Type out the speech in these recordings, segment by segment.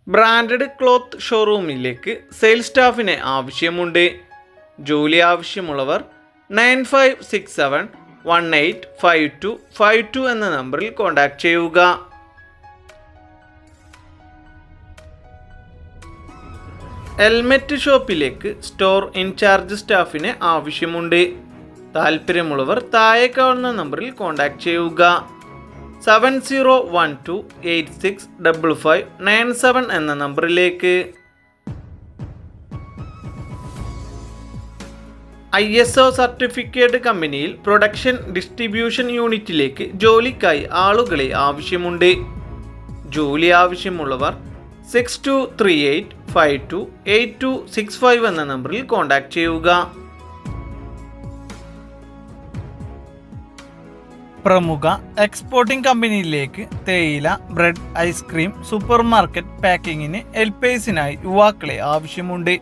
Branded cloth ഷോറൂമിലേക്ക് sales സ്റ്റാഫിനെ ആവശ്യമുണ്ട്. ജോലി ആവശ്യമുള്ളവർ 9567185252 എന്ന നമ്പറിൽ കോൺടാക്റ്റ് ചെയ്യുക. ഹെൽമെറ്റ് ഷോപ്പിലേക്ക് സ്റ്റോർ ഇൻചാർജ് സ്റ്റാഫിനെ ആവശ്യമുണ്ട്. താല്പര്യമുള്ളവർ താഴെ കാണുന്ന നമ്പറിൽ കോൺടാക്റ്റ് ചെയ്യുക. 7012865597 എന്ന നമ്പറിലേക്ക്. ISO സർട്ടിഫിക്കറ്റ് കമ്പനിയിൽ പ്രൊഡക്ഷൻ ഡിസ്ട്രിബ്യൂഷൻ യൂണിറ്റിലേക്ക് ജോലിക്കായി ആളുകളെ ആവശ്യമുണ്ട്. ജോലി ആവശ്യമുള്ളവർ 6238528265 എന്ന നമ്പറിൽ കോൺടാക്റ്റ് ചെയ്യുക. പ്രമുഖ എക്സ്പോർട്ടിംഗ് കമ്പനിയിലേക്ക് തേയില, ബ്രെഡ്, ഐസ്ക്രീം, സൂപ്പർ മാർക്കറ്റ് പാക്കിങ്ങിന് ഹെൽപ്പേഴ്സിനായി യുവാക്കളെ ആവശ്യമുണ്ട്.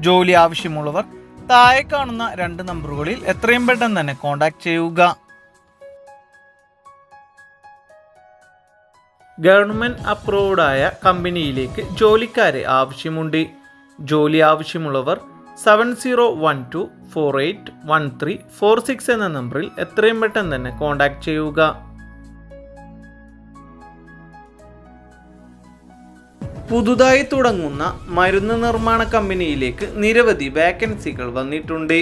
ജോലി ആവശ്യമുള്ളവർ താഴെ കാണുന്ന 2 നമ്പറുകളിൽ എത്രയും പെട്ടെന്ന് തന്നെ കോൺടാക്റ്റ് ചെയ്യുക. ഗവൺമെൻറ് അപ്രൂവ്ഡായ കമ്പനിയിലേക്ക് ജോലിക്കാരെ ആവശ്യമുണ്ട്. ജോലി ആവശ്യമുള്ളവർ 7012481346 എന്ന നമ്പറിൽ എത്രയും പെട്ടെന്ന് തന്നെ കോൺടാക്റ്റ് ചെയ്യുക. പുതുതായി തുടങ്ങുന്ന മരുന്ന് നിർമ്മാണ കമ്പനിയിലേക്ക് നിരവധി വാക്കൻസികൾ വന്നിട്ടുണ്ട്.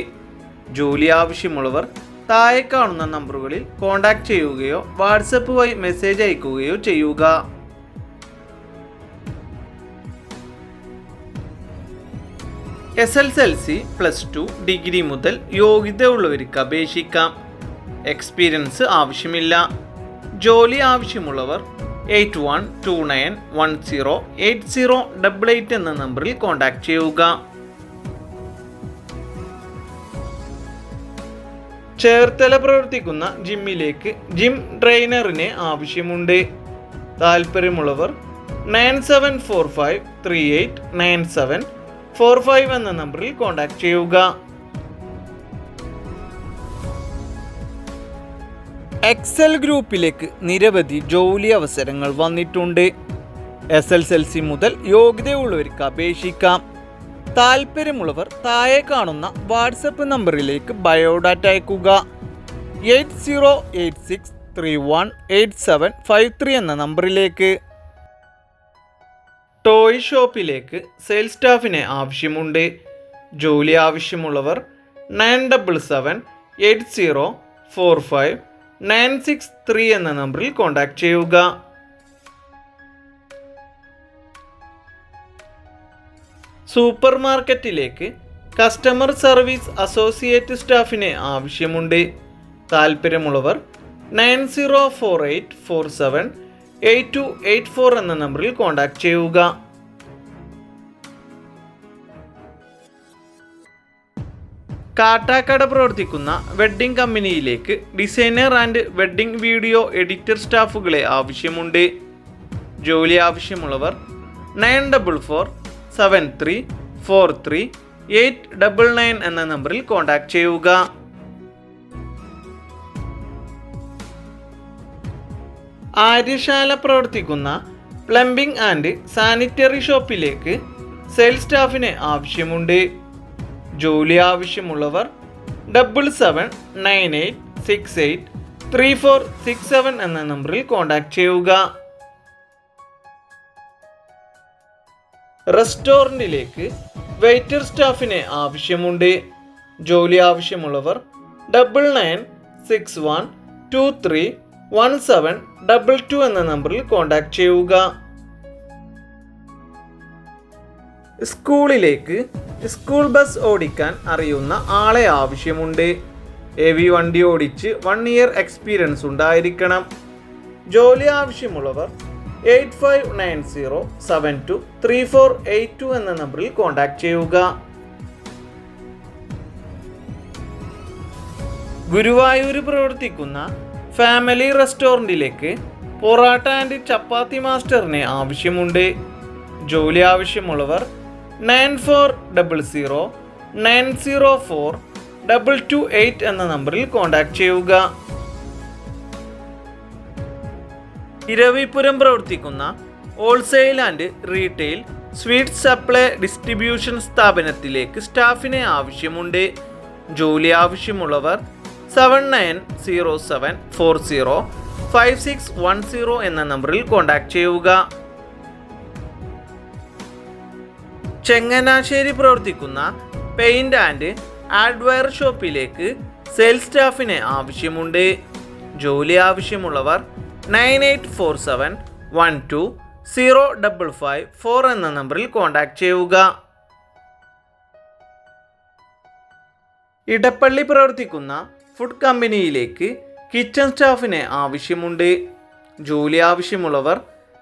ജോലി ആവശ്യമുള്ളവർ താഴെ കാണുന്ന നമ്പറുകളിൽ കോൺടാക്റ്റ് ചെയ്യുകയോ വാട്സപ്പ് വഴി മെസ്സേജ് അയക്കുകയോ ചെയ്യുക. SSLC +2 ഡിഗ്രി മുതൽ യോഗ്യതയുള്ളവർക്ക് അപേക്ഷിക്കാം. എക്സ്പീരിയൻസ് ആവശ്യമില്ല. ജോലി ആവശ്യമുള്ളവർ 8129108088 എന്ന നമ്പറിൽ കോൺടാക്റ്റ് ചെയ്യുക. ചേർത്തല പ്രവർത്തിക്കുന്ന ജിമ്മിലേക്ക് ജിം ട്രെയിനറിനെ ആവശ്യമുണ്ട്. താല്പര്യമുള്ളവർ 9745389745 എന്ന നമ്പറിൽ കോൺടാക്റ്റ് ചെയ്യുക. എക്സൽ ഗ്രൂപ്പിലേക്ക് നിരവധി ജോലി അവസരങ്ങൾ വന്നിട്ടുണ്ട്. SSLC മുതൽ യോഗ്യതയുള്ളവർക്ക് അപേക്ഷിക്കാം. താല്പര്യമുള്ളവർ താഴെ കാണുന്ന വാട്സപ്പ് നമ്പറിലേക്ക് ബയോഡാറ്റ അയക്കുക. 8086318753 എന്ന നമ്പറിലേക്ക്. ടോയ് ഷോപ്പിലേക്ക് സെയിൽസ് സ്റ്റാഫിനെ ആവശ്യമുണ്ട്. ജോലി ആവശ്യമുള്ളവർ 9778045963 എന്ന നമ്പറിൽ കോൺടാക്റ്റ് ചെയ്യുക. സൂപ്പർ മാർക്കറ്റിലേക്ക് കസ്റ്റമർ സർവീസ് അസോസിയേറ്റ് സ്റ്റാഫിനെ ആവശ്യമുണ്ട്. താല്പര്യമുള്ളവർ 9048478284 എന്ന നമ്പറിൽ കോൺടാക്റ്റ് ചെയ്യുക. കാട്ടാക്കട പ്രവർത്തിക്കുന്ന വെഡ്ഡിംഗ് കമ്പനിയിലേക്ക് designer and wedding video editor സ്റ്റാഫുകളെ ആവശ്യമുണ്ട്. ജോലി ആവശ്യമുള്ളവർ 9447343899 എന്ന നമ്പറിൽ കോൺടാക്റ്റ് ചെയ്യുക. ആര്യശാല പ്രവർത്തിക്കുന്ന പ്ലംബിംഗ് ആൻഡ് സാനിറ്ററി ഷോപ്പിലേക്ക് സെയിൽസ് സ്റ്റാഫിനെ ആവശ്യമുണ്ട്. ജോലി ആവശ്യമുള്ളവർ 7798683467 എന്ന നമ്പറിൽ കോൺടാക്റ്റ് ചെയ്യുക. റെസ്റ്റോറൻറ്റിലേക്ക് വെയിറ്റർ സ്റ്റാഫിനെ ആവശ്യമുണ്ട്. ജോലി ആവശ്യമുള്ളവർ 9961231722 എന്ന നമ്പറിൽ കോൺടാക്റ്റ് ചെയ്യുക. സ്കൂളിലേക്ക് സ്കൂൾ ബസ് ഓടിക്കാൻ അറിയുന്ന ആളെ ആവശ്യമുണ്ട്. AV വണ്ടി ഓടിച്ച് 1 ഇയർ എക്സ്പീരിയൻസ് ഉണ്ടായിരിക്കണം. ജോലി ആവശ്യമുള്ളവർ 8590723482 എന്ന നമ്പറിൽ കോൺടാക്റ്റ് ചെയ്യുക. ഗുരുവായൂർ പ്രവർത്തിക്കുന്ന ഫാമിലി റെസ്റ്റോറൻറ്റിലേക്ക് പൊറാട്ട ആൻഡ് ചപ്പാത്തി മാസ്റ്ററിനെ ആവശ്യമുണ്ട്. ജോലി ആവശ്യമുള്ളവർ 9400904228 എന്ന നമ്പറിൽ കോൺടാക്റ്റ് ചെയ്യുക. ഇരവിപുരം പ്രവർത്തിക്കുന്ന wholesale and retail sweet supply distribution സ്ഥാപനത്തിലേക്ക് സ്റ്റാഫിനെ ആവശ്യമുണ്ട്. ജോലി ആവശ്യമുള്ളവർ 7907405610 എന്ന നമ്പറിൽ കോൺടാക്ട് ചെയ്യുക. ചങ്ങനാശ്ശേരി പ്രവർത്തിക്കുന്ന പെയിന്റ് ആൻഡ് ഹാർഡ്വെയർ ഷോപ്പിലേക്ക് സെയിൽസ് സ്റ്റാഫിനെ ആവശ്യമുണ്ട്. ജോലി ആവശ്യമുള്ളവർ 9847120554 എന്ന നമ്പറിൽ കോൺടാക്ട് ചെയ്യുക. ഇടപ്പള്ളി പ്രവർത്തിക്കുന്ന ഫുഡ് കമ്പനിയിലേക്ക് കിച്ചൺ സ്റ്റാഫിനെ ആവശ്യമുണ്ട്. ജോലി ആവശ്യമുള്ളവർ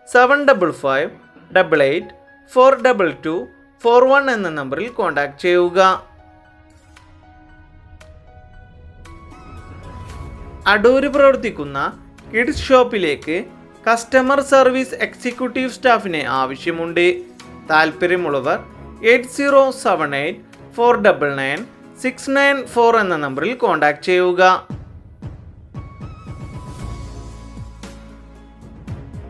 7558842241 എന്ന നമ്പറിൽ കോൺടാക്ട് ചെയ്യുക. അടൂര് പ്രവർത്തിക്കുന്ന കിഡ്സ് ഷോപ്പിലേക്ക് കസ്റ്റമർ സർവീസ് എക്സിക്യൂട്ടീവ് സ്റ്റാഫിനെ ആവശ്യമുണ്ട്. താൽപ്പര്യമുള്ളവർ 8078499694 എന്ന നമ്പറിൽ കോൺടാക്ട് ചെയ്യുക.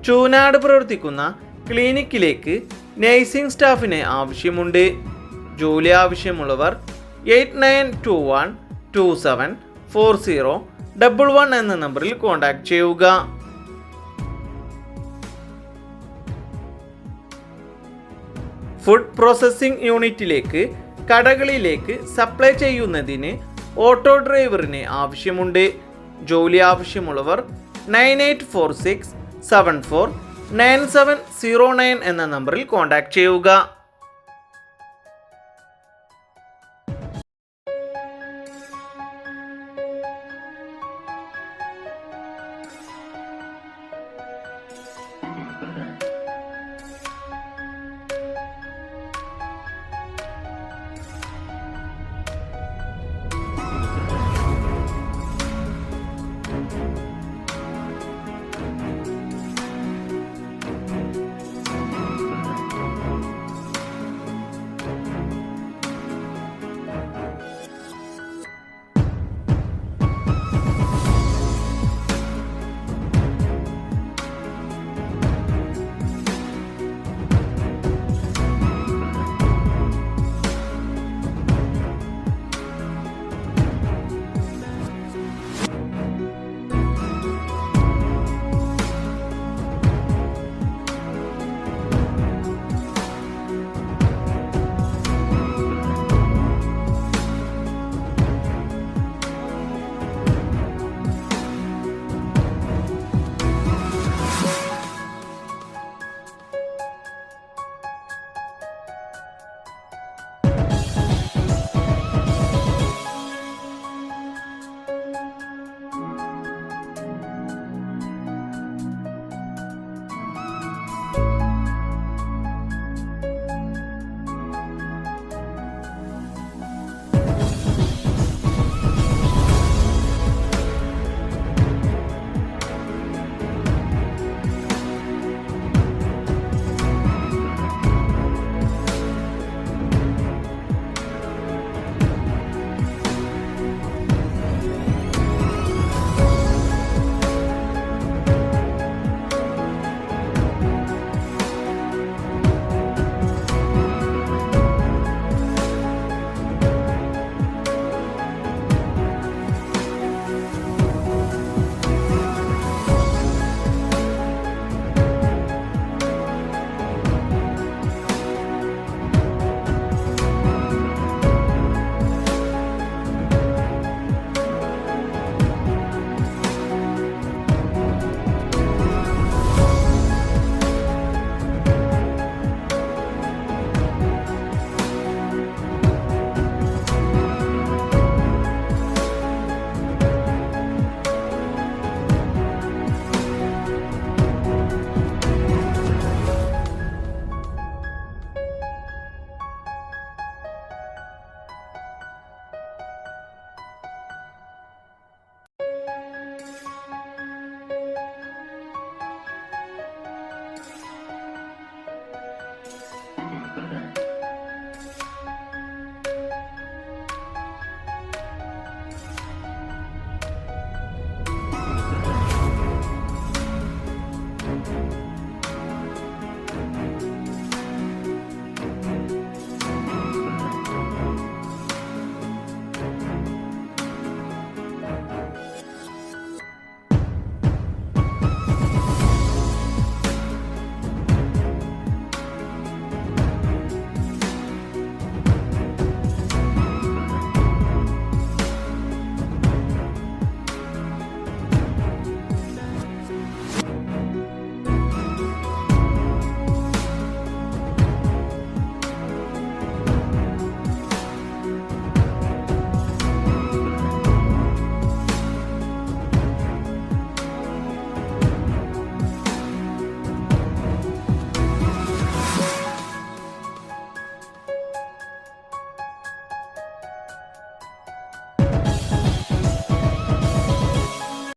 ചൂനാട് പ്രവർത്തിക്കുന്ന ക്ലിനിക്കിലേക്ക് നഴ്സിംഗ് സ്റ്റാഫിനെ ആവശ്യമുണ്ട്. ജോലി ആവശ്യമുള്ളവർ 8921274011 എന്ന നമ്പറിൽ കോൺടാക്ട് ചെയ്യുക. ഫുഡ് പ്രോസസ്സിംഗ് യൂണിറ്റിലേക്ക് കടകളിലേക്ക് സപ്ലൈ ചെയ്യുന്നതിന് ഓട്ടോ ഡ്രൈവറിനെ ആവശ്യമുണ്ട്. ജോലി ആവശ്യമുള്ളവർ 9846749709 എന്ന നമ്പറിൽ കോൺടാക്ട് ചെയ്യുക.